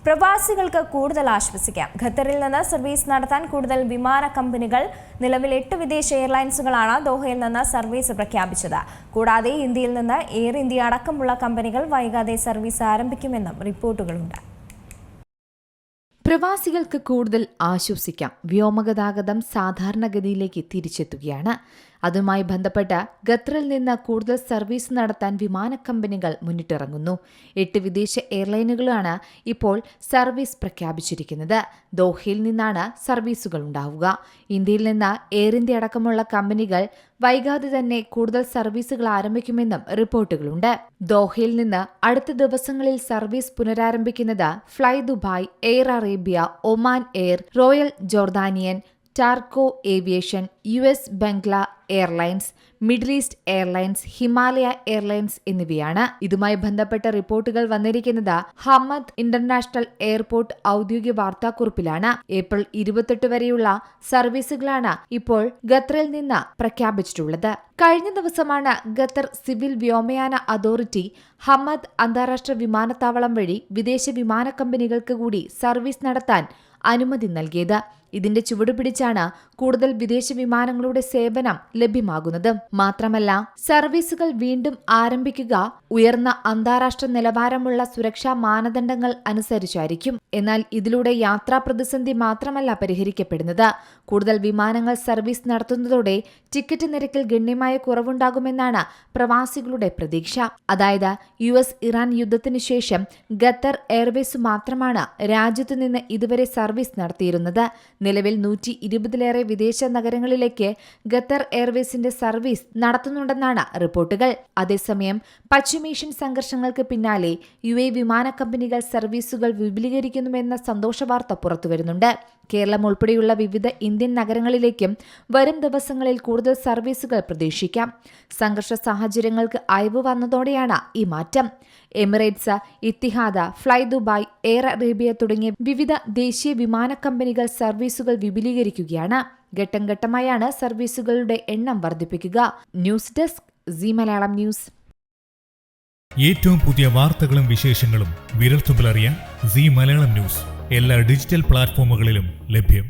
പ്രവാസികൾക്ക് കൂടുതൽ ആശ്വസിക്കാം. ഖത്തറിൽ നിന്ന് സർവീസ് നടത്താൻ കൂടുതൽ വിമാന കമ്പനികൾ നിലവിൽ 8 വിദേശ എയർലൈൻസുകളാണ് ദോഹയിൽ നിന്ന് സർവീസ് പ്രഖ്യാപിച്ചത്. കൂടാതെ ഇന്ത്യയിൽ നിന്ന് എയർ ഇന്ത്യ അടക്കമുള്ള കമ്പനികൾ വൈകാതെ സർവീസ് ആരംഭിക്കുമെന്നും റിപ്പോർട്ടുകളുണ്ട്. പ്രവാസികൾക്ക് കൂടുതൽ ആശ്വസിക്കാം. വ്യോമഗതാഗതം സാധാരണഗതിയിലേക്ക് തിരിച്ചെത്തുകയാണ്. അതുമായി ബന്ധപ്പെട്ട് ഖത്തറിൽ നിന്ന് കൂടുതൽ സർവീസ് നടത്താൻ വിമാന കമ്പനികൾ മുന്നിട്ടിറങ്ങുന്നു. 8 വിദേശ എയർലൈനുകളാണ് ഇപ്പോൾ സർവീസ് പ്രഖ്യാപിച്ചിരിക്കുന്നത്. ദോഹയിൽ നിന്നാണ് സർവീസുകൾ ഉണ്ടാവുക. ഇന്ത്യയിൽ നിന്ന് എയർ ഇന്ത്യ അടക്കമുള്ള കമ്പനികൾ വൈകാതെ തന്നെ കൂടുതൽ സർവീസുകൾ ആരംഭിക്കുമെന്നും റിപ്പോർട്ടുകളുണ്ട്. ദോഹയിൽ നിന്ന് അടുത്ത ദിവസങ്ങളിൽ സർവീസ് പുനരാരംഭിക്കുന്നത് Fly Dubai, air Arabia, Oman Air, Royal Jordanian, Tarco Aviation, US Bangla Airlines, Middle East Airlines, Himalaya Airlines എന്നിവയാണ്. ഇതുമായി ബന്ധപ്പെട്ട റിപ്പോർട്ടുകൾ വന്നിരിക്കുന്നത് ഹമ്മദ് ഇന്റർനാഷണൽ എയർപോർട്ട് ഔദ്യോഗിക വാർത്താക്കുറിപ്പിലാണ്. ഏപ്രിൽ 28 വരെയുള്ള സർവീസുകളാണ് ഇപ്പോൾ ഖത്തറിൽ നിന്ന് പ്രഖ്യാപിച്ചിട്ടുള്ളത്. കഴിഞ്ഞ ദിവസമാണ് ഖത്തർ സിവിൽ വ്യോമയാന അതോറിറ്റി ഹമ്മദ് അന്താരാഷ്ട്ര വിമാനത്താവളം വഴി വിദേശ വിമാന കമ്പനികൾക്ക് കൂടി സർവീസ് നടത്താൻ അനുമതി നൽകിയത്. ഇതിന്റെ ചുവടുപിടിച്ചാണ് കൂടുതൽ വിദേശ വിമാനങ്ങളുടെ സേവനം ലഭ്യമാകുന്നത്. മാത്രമല്ല, സർവീസുകൾ വീണ്ടും ആരംഭിക്കുക ഉയർന്ന അന്താരാഷ്ട്ര നിലവാരമുള്ള സുരക്ഷാ മാനദണ്ഡങ്ങൾ അനുസരിച്ചായിരിക്കും. എന്നാൽ ഇതിലൂടെ യാത്രാ പ്രതിസന്ധി മാത്രമല്ല പരിഹരിക്കപ്പെടുന്നത്. കൂടുതൽ വിമാനങ്ങൾ സർവീസ് നടത്തുന്നതോടെ ടിക്കറ്റ് നിരക്കിൽ ഗണ്യമായ കുറവുണ്ടാകുമെന്നാണ് പ്രവാസികളുടെ പ്രതീക്ഷ. അതായത് US ഇറാൻ യുദ്ധത്തിനു ശേഷം ഖത്തർ എയർവേസ് മാത്രമാണ് രാജ്യത്തു നിന്ന് ഇതുവരെ സർവീസ് നടത്തിയിരുന്നത്. നിലവിൽ 120-ലേറെ വിദേശ നഗരങ്ങളിലേക്ക് ഖത്തർ എയർവേസിന്റെ സർവീസ് നടത്തുന്നുണ്ടെന്നാണ് റിപ്പോർട്ടുകൾ. അതേസമയം പശ്ചിമേഷ്യൻ സംഘർഷങ്ങൾക്ക് പിന്നാലെ UAE വിമാന കമ്പനികൾ സർവീസുകൾ വിപുലീകരിക്കുന്നുവെന്ന സന്തോഷവാർത്ത പുറത്തുവരുന്നുണ്ട്. കേരളം ഉൾപ്പെടെയുള്ള വിവിധ ഇന്ത്യൻ നഗരങ്ങളിലേക്കും വരും ദിവസങ്ങളിൽ കൂടുതൽ സർവീസുകൾ പ്രതീക്ഷിക്കാം. സംഘർഷ സാഹചര്യങ്ങൾക്ക് അയവ് വന്നതോടെയാണ് ഈ മാറ്റം. Emirates, Etihad, fly Dubai, air Arabia തുടങ്ങിയ വിവിധ ദേശീയ വിമാന കമ്പനികൾ സർവീസുകൾ വിപുലീകരിക്കുകയാണ്. ഘട്ടം ഘട്ടമായാണ് സർവീസുകളുടെ എണ്ണം വർദ്ധിപ്പിക്കുക. News desk Zee Malayalam news. ഏറ്റവും പുതിയ വാർത്തകളും വിശേഷങ്ങളും വിരൽത്തുമ്പിലറിയാൻ സീ മലയാളം ന്യൂസ് എല്ലാ ഡിജിറ്റൽ പ്ലാറ്റ്ഫോമുകളിലും ലഭ്യം.